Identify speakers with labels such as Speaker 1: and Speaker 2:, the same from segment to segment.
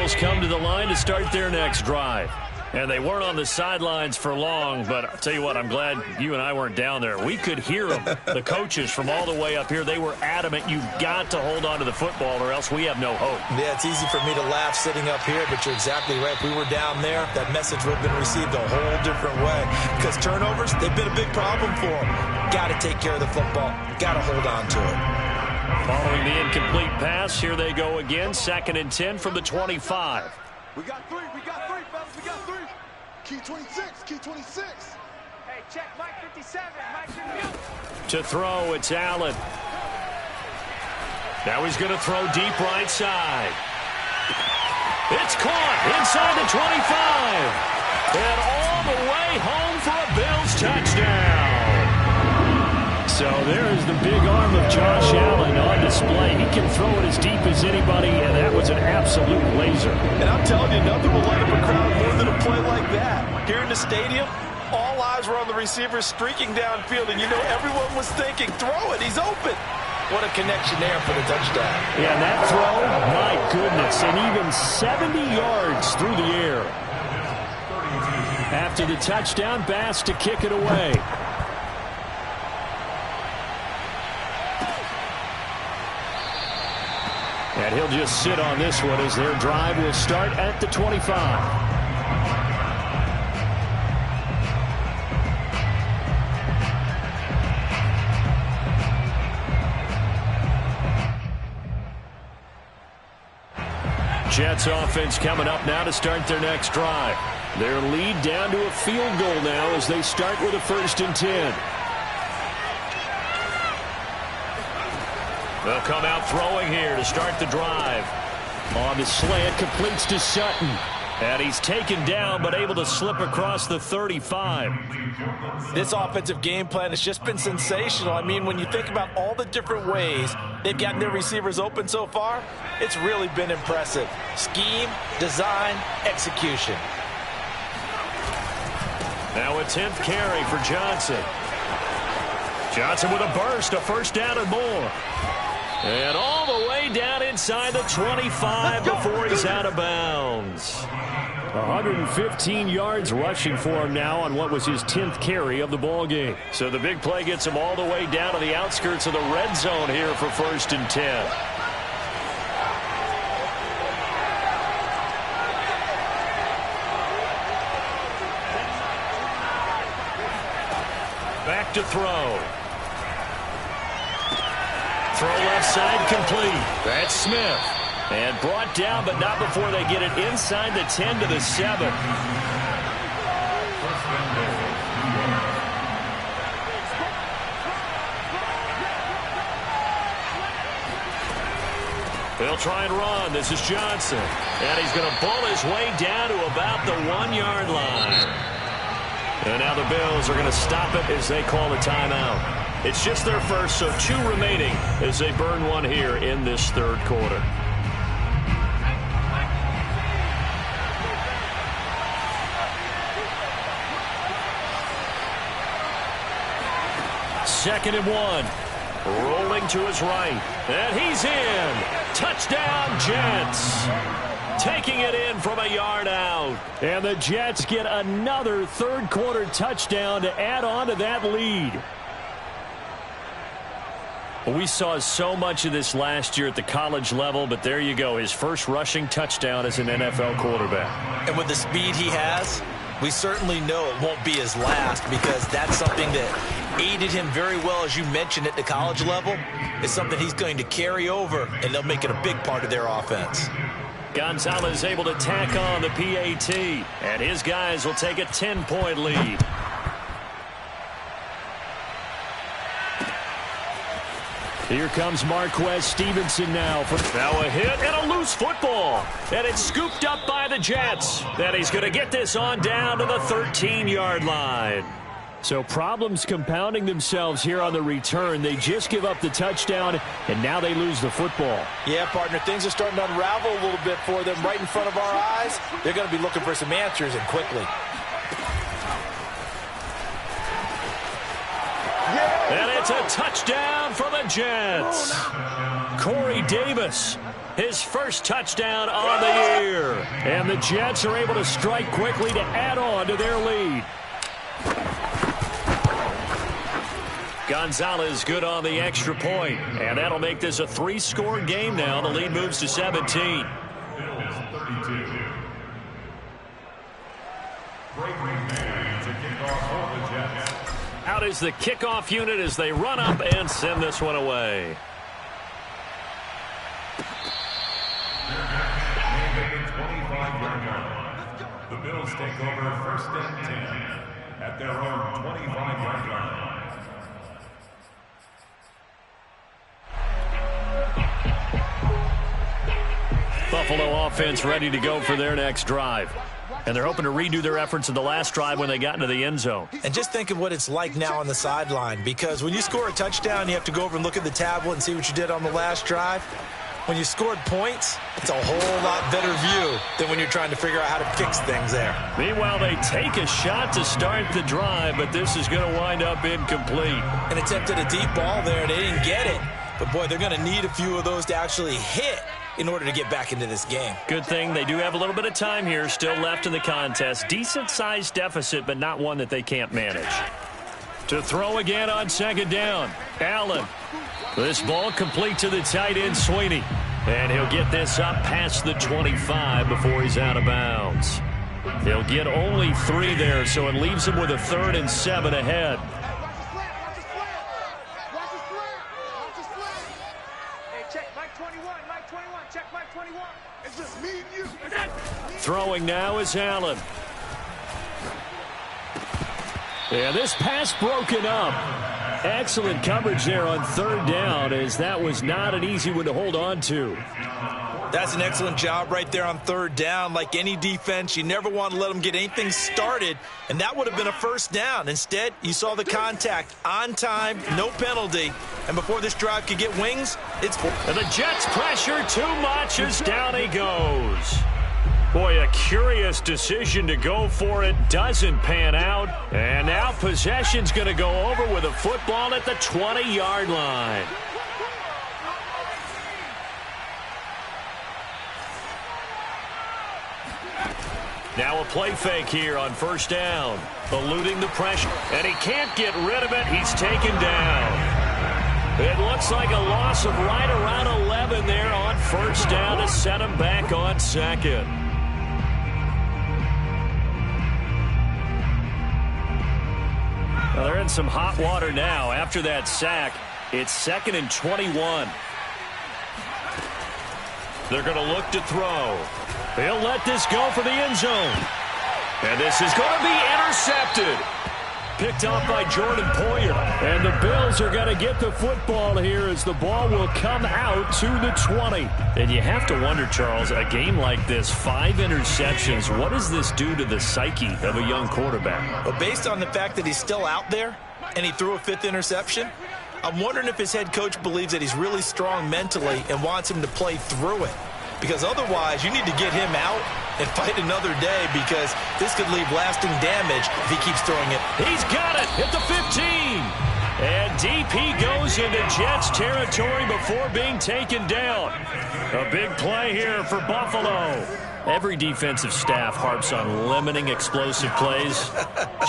Speaker 1: Bills come to the line to start their next drive. And they weren't on the sidelines for long, but I'll tell you what, I'm glad you and I weren't down there. We could hear them, the coaches from all the way up here. They were adamant, you've got to hold on to the football or else we have no hope.
Speaker 2: Yeah, it's easy for me to laugh sitting up here, but you're exactly right. If we were down there, that message would have been received a whole different way. Because turnovers, they've been a big problem for them. Got to take care of the football. Got to hold on to it.
Speaker 1: Following the incomplete pass, here they go again. 2nd and 10 from the 25.
Speaker 3: We got three, fellas, we got three. Key 26, key 26.
Speaker 4: Hey, check, Mike 57, Mike 57.
Speaker 1: To throw, it's Allen. Now he's going to throw deep right side. It's caught inside the 25. And all the way home for a Bills touchdown. So there's the big arm of Josh Allen on display. He can throw it as deep as anybody, and that was an absolute laser.
Speaker 2: And I'm telling you, nothing will light up a crowd more than a play like that. Here in the stadium, all eyes were on the receiver streaking downfield, and you know everyone was thinking, throw it, he's open. What a connection there for the touchdown.
Speaker 1: Yeah, and that throw, my goodness, and even 70 yards through the air. After the touchdown, Bass to kick it away. And he'll just sit on this one as their drive will start at the 25. Jets offense coming up now to start their next drive. Their lead down to a field goal now as they start with a 1st and 10. They'll come out throwing here to start the drive. On the slant, completes to Sutton. And he's taken down, but able to slip across the 35.
Speaker 2: This offensive game plan has just been sensational. I mean, when you think about all the different ways they've gotten their receivers open so far, it's really been impressive. Scheme, design, execution.
Speaker 1: Now a 10th carry for Johnson. Johnson with a burst, a 1st down and more. And all the way down inside the 25 before he's out of bounds. 115 yards rushing for him now on what was his 10th carry of the ball game. So the big play gets him all the way down to the outskirts of the red zone here for 1st and 10. Back to throw. Throw left side complete. That's Smith. And brought down, but not before they get it inside the 10 to the 7. They'll try and run. This is Johnson. And he's going to bull his way down to about the 1-yard line. And now the Bills are going to stop it as they call the timeout. It's just their first, so 2 remaining as they burn one here in this 3rd quarter. Second and 1. Rolling to his right. And he's in. Touchdown, Jets. Taking it in from a yard out. And the Jets get another 3rd quarter touchdown to add on to that lead. We saw so much of this last year at the college level, but there you go. His first rushing touchdown as an NFL quarterback.
Speaker 2: And with the speed he has, we certainly know it won't be his last, because that's something that aided him very well, as you mentioned, at the college level. It's something he's going to carry over, and they'll make it a big part of their offense.
Speaker 1: Gonzalez able to tack on the PAT, and his guys will take a 10-point lead. Here comes Marquez Stevenson now. Now a hit and a loose football. And it's scooped up by the Jets. And he's going to get this on down to the 13-yard line. So problems compounding themselves here on the return. They just give up the touchdown, and now they lose the football.
Speaker 2: Yeah, partner, things are starting to unravel a little bit for them right in front of our eyes. They're going to be looking for some answers, and quickly.
Speaker 1: And it's a touchdown for the Jets. Corey Davis his first touchdown on the year. And the Jets are able to strike quickly to add on to their lead. Gonzalez good on the extra point, and that'll make this a 3-score game now. The lead moves to 17. Out is the kickoff unit as they run up and send this one away.
Speaker 5: The Bills take over 1st and 10 at their own 25-yard line.
Speaker 1: Buffalo offense ready to go for their next drive. And they're hoping to redo their efforts in the last drive when they got into the end zone.
Speaker 2: And just think of what it's like now on the sideline, because when you score a touchdown, you have to go over and look at the tablet and see what you did on the last drive. When you scored points, it's a whole lot better view than when you're trying to figure out how to fix things there.
Speaker 1: Meanwhile, they take a shot to start the drive, but this is going to wind up incomplete.
Speaker 2: An attempt at a deep ball there. They didn't get it. But, boy, they're going to need a few of those to actually hit in order to get back into this game.
Speaker 1: Good thing they do have a little bit of time here still left in the contest. Decent-sized deficit, but not one that they can't manage. To throw again on 2nd down. Allen. This ball complete to the tight end, Sweeney. And he'll get this up past the 25 before he's out of bounds. He'll get only 3 there, so it leaves him with a 3rd and 7 ahead. Throwing now is Allen. And this pass broken up. Excellent coverage there on 3rd down, as that was not an easy one to hold on to.
Speaker 2: That's an excellent job right there on 3rd down. Like any defense, you never want to let them get anything started, and that would have been a 1st down. Instead, you saw the contact on time, no penalty, and before this drive could get wings, it's...
Speaker 1: And the Jets pressure too much as down he goes. Boy, a curious decision to go for it. Doesn't pan out. And now possession's going to go over with a football at the 20-yard line. Now a play fake here on 1st down. Eluding the pressure. And he can't get rid of it. He's taken down. It looks like a loss of right around 11 there on 1st down to set him back on 2nd. Well, they're in some hot water now. After that sack, it's 2nd and 21. They're going to look to throw. They'll let this go for the end zone. And this is going to be intercepted. Picked off by Jordan Poyer. And the Bills are going to get the football here as the ball will come out to the 20. And you have to wonder, Charles, a game like this, 5 interceptions, what does this do to the psyche of a young quarterback?
Speaker 2: Well, based on the fact that he's still out there and he threw a 5th interception, I'm wondering if his head coach believes that he's really strong mentally and wants him to play through it. Because otherwise, you need to get him out and fight another day, because this could leave lasting damage if he keeps throwing it.
Speaker 1: He's got it at the 15. And DP goes into Jets territory before being taken down. A big play here for Buffalo. Every defensive staff harps on limiting explosive plays.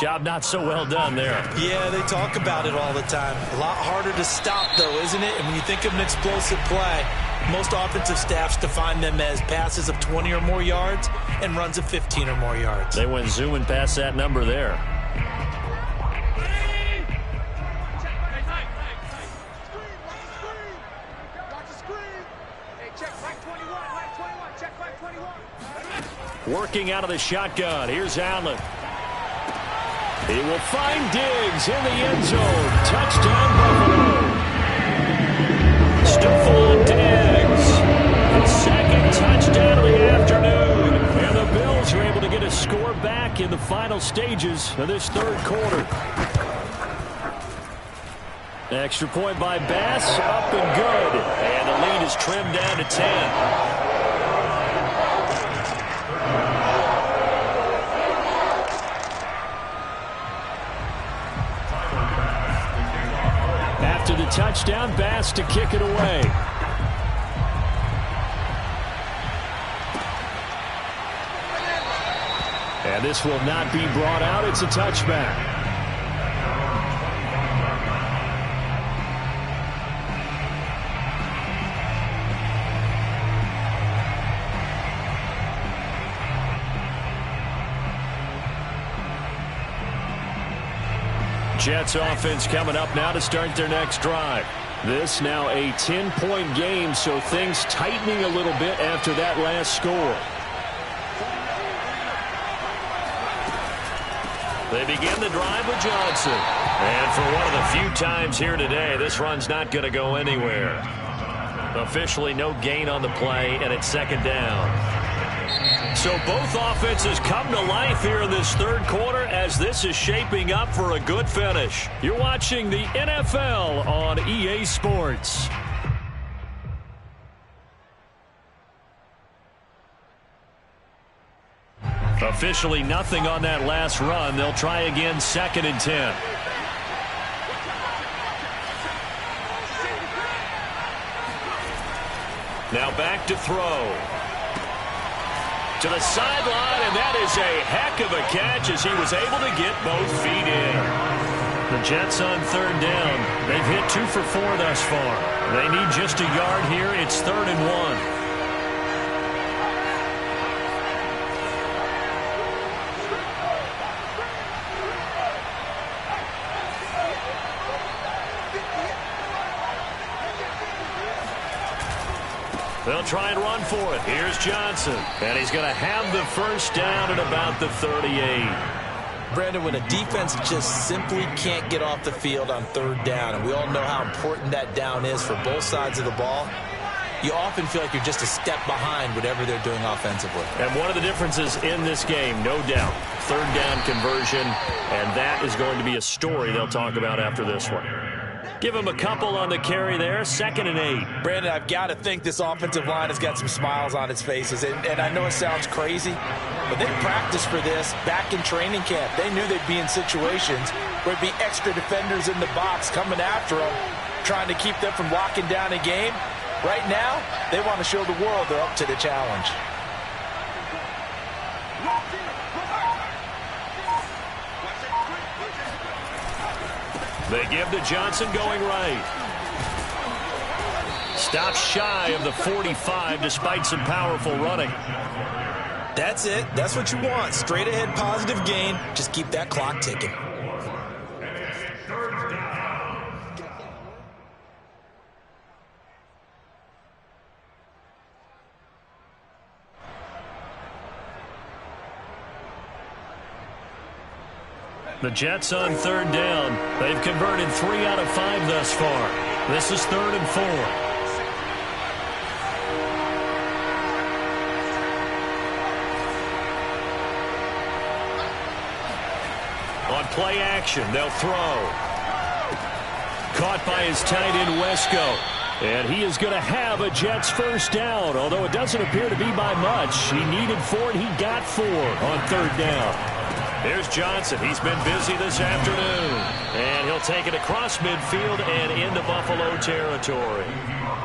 Speaker 1: Job not so well done there.
Speaker 2: Yeah, they talk about it all the time. A lot harder to stop, though, isn't it? And when you think of an explosive play, most offensive staffs define them as passes of 20 or more yards and runs of 15 or more yards.
Speaker 1: They went zooming past that number there. Working out of the shotgun. Here's Allen. He will find Diggs in the end zone. Touchdown, Buffalo. Stephon Diggs. The 2nd touchdown of the afternoon. And the Bills are able to get a score back in the final stages of this 3rd quarter. Extra point by Bass. Up and good. And the lead is trimmed down to 10. After the touchdown, Bass to kick it away. And this will not be brought out. It's a touchback. Jets offense coming up now to start their next drive. This now a 10-point game, so things tightening a little bit after that last score. They begin the drive with Johnson. And for one of the few times here today, this run's not going to go anywhere. Officially no gain on the play, and it's second down. So both offenses come to life here in this third quarter as this is shaping up for a good finish. You're watching the NFL on EA Sports. Officially nothing on that last run. They'll try again, 2nd and 10. Now back to throw. To the sideline, and that is a heck of a catch as he was able to get both feet in. The Jets on 3rd down. They've hit 2 for 4 thus far. They need just a yard here. It's 3rd and 1. They'll try and run for it. Here's Johnson. And he's going to have the first down at about the 38.
Speaker 2: Brandon, when a defense just simply can't get off the field on 3rd down, and we all know how important that down is for both sides of the ball, you often feel like you're just a step behind whatever they're doing offensively.
Speaker 1: And one of the differences in this game, no doubt, 3rd down conversion, and that is going to be a story they'll talk about after this one. Give him a couple on the carry there, 2nd and 8.
Speaker 2: Brandon, I've got to think this offensive line has got some smiles on its faces. And I know it sounds crazy, but they practiced for this back in training camp. They knew they'd be in situations where it'd be extra defenders in the box coming after them, trying to keep them from locking down a game. Right now, they want to show the world they're up to the challenge.
Speaker 1: They give to Johnson going right. Stops shy of the 45 despite some powerful running.
Speaker 2: That's it. That's what you want. Straight ahead positive gain. Just keep that clock ticking.
Speaker 1: The Jets on 3rd down. They've converted 3 out of 5 thus far. This is 3rd and 4. On play action, they'll throw. Caught by his tight end, Wesco. And he is going to have a Jets first down, although it doesn't appear to be by much. He needed 4, and he got 4 on 3rd down. There's Johnson. He's been busy this afternoon. And he'll take it across midfield and into Buffalo territory.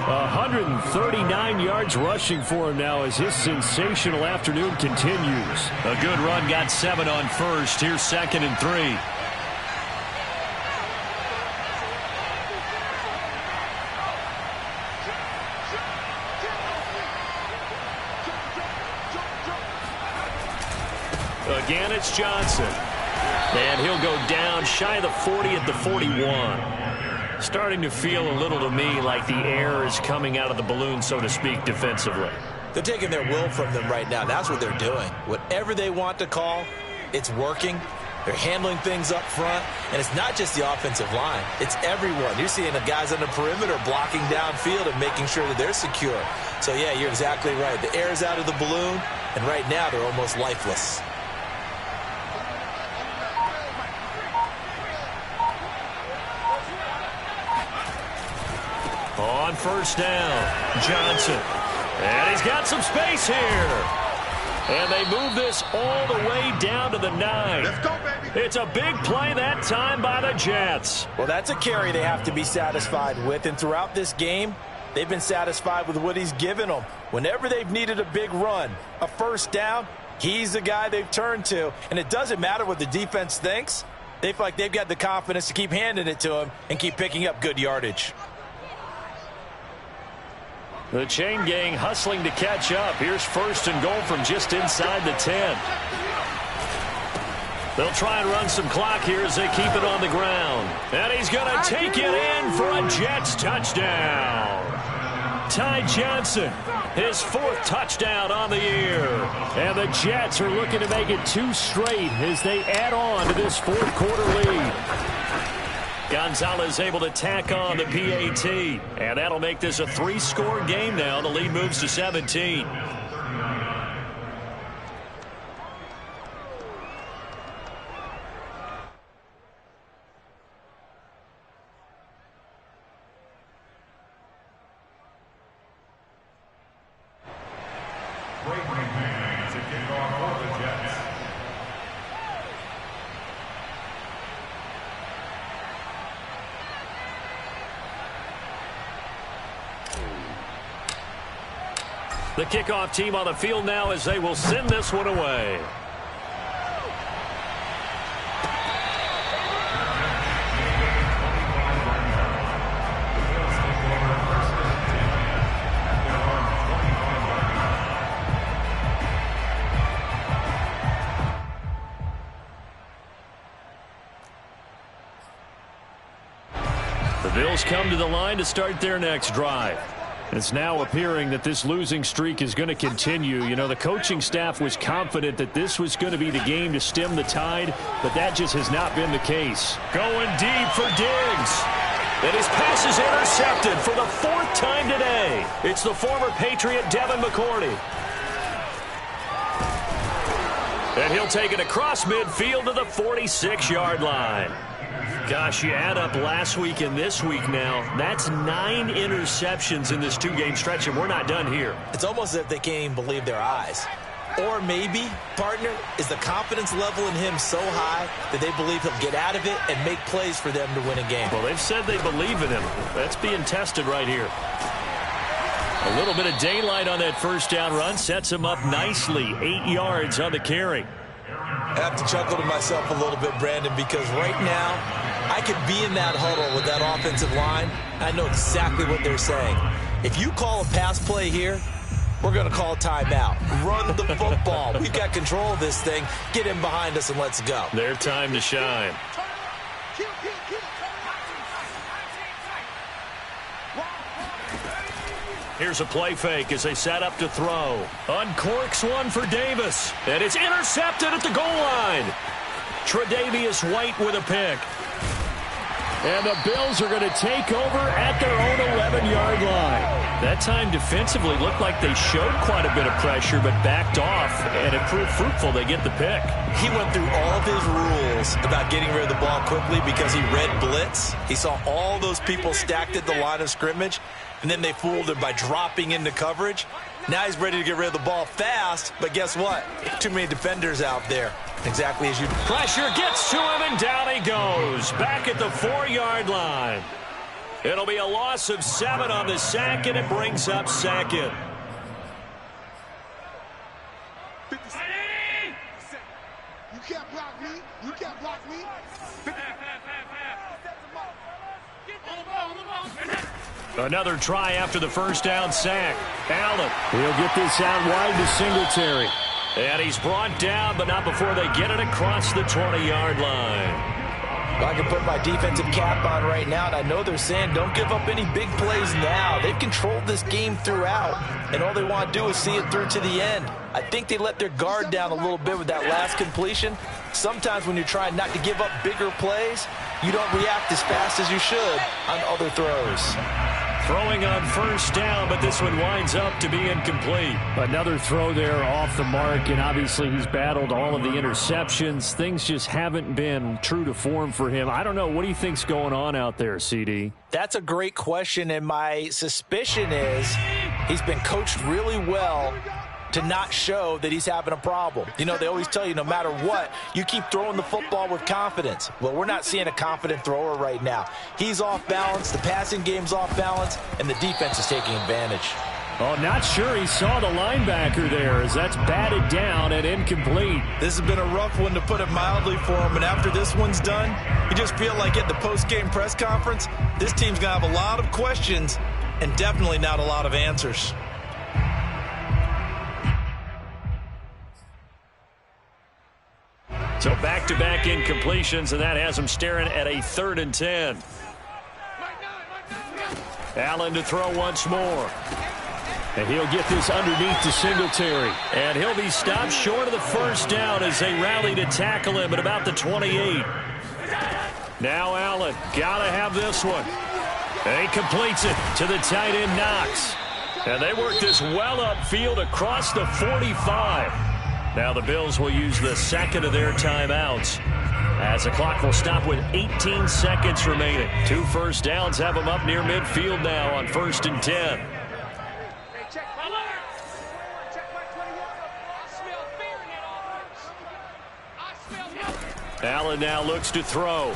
Speaker 1: 139 yards rushing for him now as his sensational afternoon continues. A good run, got 7 on first. Here's 2nd and 3. Again, it's Johnson. And he'll go down shy of the 40 at the 41. Starting to feel a little to me like the air is coming out of the balloon, so to speak, defensively.
Speaker 2: They're taking their will from them right now. That's what they're doing. Whatever they want to call, it's working. They're handling things up front. And it's not just the offensive line. It's everyone. You're seeing the guys on the perimeter blocking downfield and making sure that they're secure. So, yeah, you're exactly right. The air's out of the balloon, and right now they're almost lifeless.
Speaker 1: On 1st down, Johnson. And he's got some space here. And they move this all the way down to the 9.
Speaker 3: Let's go, baby.
Speaker 1: It's a big play that time by the Jets.
Speaker 2: Well, that's a carry they have to be satisfied with. And throughout this game, they've been satisfied with what he's given them. Whenever they've needed a big run, a first down, He's the guy they've turned to, and it doesn't matter what the defense thinks. They feel like they've got the confidence to keep handing it to him and keep picking up good yardage.
Speaker 1: The chain gang hustling to catch up. Here's 1st and goal from just inside the 10. They'll try and run some clock here as they keep it on the ground. And he's going to take it in for a Jets touchdown. Ty Johnson, his 4th touchdown on the year. And the Jets are looking to make it 2 straight as they add on to this 4th quarter lead. Gonzalez able to tack on the PAT. And that'll make this a 3-score game now. The lead moves to 17. The kickoff team on the field now as they will send this one away. The Bills come to the line to start their next drive. It's now appearing that this losing streak is going to continue. You know, the coaching staff was confident that this was going to be the game to stem the tide, but that just has not been the case. Going deep for Diggs. And his pass is intercepted for the 4th time today. It's the former Patriot Devin McCourty. And he'll take it across midfield to the 46-yard line. Gosh, you add up last week and this week now, that's 9 interceptions in this 2-game stretch, and we're not done here.
Speaker 2: It's almost as if they can't even believe their eyes. Or maybe, partner, is the confidence level in him so high that they believe he'll get out of it and make plays for them to win a game.
Speaker 1: Well, they've said they believe in him. That's being tested right here. A little bit of daylight on that first down run sets him up nicely. 8 yards on the carry.
Speaker 2: I have to chuckle to myself a little bit, Brandon, because right now I could be in that huddle with that offensive line. I know exactly what they're saying. If you call a pass play here, we're going to call a timeout. Run the football. We've got control of this thing. Get in behind us and let's go.
Speaker 1: Their time to shine. Here's a play fake as they set up to throw. Uncorks one for Davis. And it's intercepted at the goal line. Tre'Davious White with a pick. And the Bills are going to take over at their own 11-yard line. That time defensively looked like they showed quite a bit of pressure but backed off, and it proved fruitful. They get the pick.
Speaker 2: He went through all of his rules about getting rid of the ball quickly because he read blitz. He saw all those people stacked at the line of scrimmage, and then they fooled him by dropping into coverage. Now he's ready to get rid of the ball fast, but guess what? Too many defenders out there. Exactly as you...
Speaker 1: Pressure gets to him, and down he goes. Back at the 4-yard line. It'll be a loss of 7 on the sack, and it brings up 2nd.
Speaker 3: You can't block me. You can't block me.
Speaker 1: Another try after the first down sack. Allen. He'll get this out wide to Singletary. And he's brought down, but not before they get it across the 20-yard line.
Speaker 2: Well, I can put my defensive cap on right now, and I know they're saying don't give up any big plays now. They've controlled this game throughout, and all they want to do is see it through to the end. I think they let their guard down a little bit with that last completion. Sometimes when you're trying not to give up bigger plays, you don't react as fast as you should on other throws.
Speaker 1: Throwing on first down, but this one winds up to be incomplete. Another throw there off the mark, and obviously he's battled all of the interceptions. Things just haven't been true to form for him. I don't know. What do you think's going on out there, CD?
Speaker 2: That's a great question, and my suspicion is he's been coached really well to not show that he's having a problem. You know, they always tell you no matter what, you keep throwing the football with confidence. Well, we're not seeing a confident thrower right now. He's off balance, the passing game's off balance, and the defense is taking advantage.
Speaker 1: Oh, not sure he saw the linebacker there as that's batted down and incomplete.
Speaker 2: This has been a rough one, to put it mildly, for him. And after this one's done, you just feel like at the post-game press conference, this team's going to have a lot of questions and definitely not a lot of answers.
Speaker 1: So back-to-back incompletions, and that has him staring at a 3rd and 10. Allen to throw once more. And he'll get this underneath to Singletary. And he'll be stopped short of the first down as they rally to tackle him at about the 28. Now Allen, gotta have this one. And he completes it to the tight end, Knox. And they work this well upfield across the 45. Now the Bills will use the second of their timeouts, as the clock will stop with 18 seconds remaining. 2 first downs have them up near midfield now on 1st and 10. Allen now looks to throw.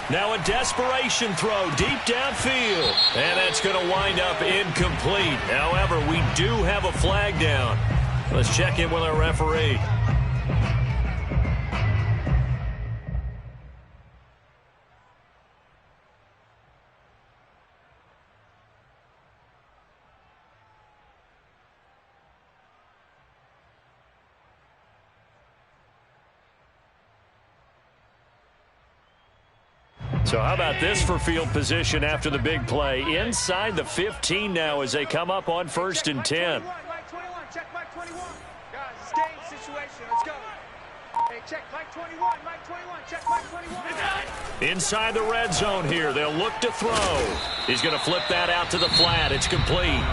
Speaker 1: Now a desperation throw deep downfield. And that's going to wind up incomplete. However, we do have a flag down. Let's check in with our referee. So how about this for field position after the big play? Inside the 15 now as they come up on 1st and 10.
Speaker 4: Mike 21, check Mike 21. Guys, it's game situation. Let's go. Hey, check Mike 21, Mike 21, check Mike 21.
Speaker 1: Inside the red zone here. They'll look to throw. He's going to flip that out to the flat. It's complete.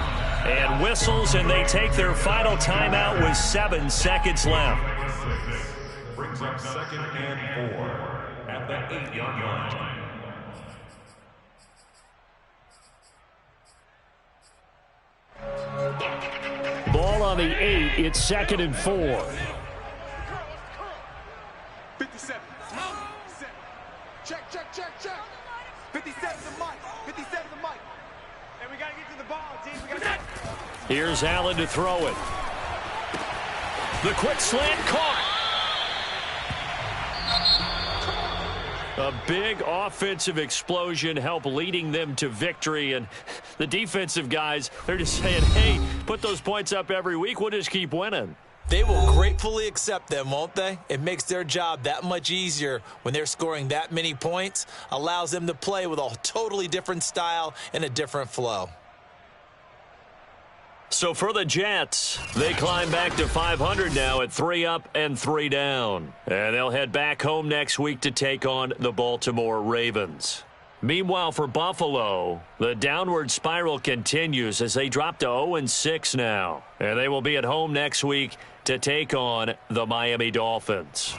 Speaker 1: And whistles, and they take their final timeout with 7 seconds left.
Speaker 5: Brings up 2nd and 4 at the 8-yard line.
Speaker 1: Ball on the 8. It's 2nd and 4.
Speaker 3: 57. Check, check, check, check. 57 to Mike. 57 to Mike.
Speaker 4: Hey, we got to get to the ball, D. We got to...
Speaker 1: Here's Allen to throw it. The quick slant caught. A big offensive explosion helped leading them to victory. And the defensive guys, they're just saying, hey, put those points up every week. We'll just keep winning.
Speaker 2: They will gratefully accept them, won't they? It makes their job that much easier when they're scoring that many points. Allows them to play with a totally different style and a different flow.
Speaker 1: So for the Jets, they climb back to 500 now at 3 up and 3 down. And they'll head back home next week to take on the Baltimore Ravens. Meanwhile, for Buffalo, the downward spiral continues as they drop to 0-6 now. And they will be at home next week to take on the Miami Dolphins.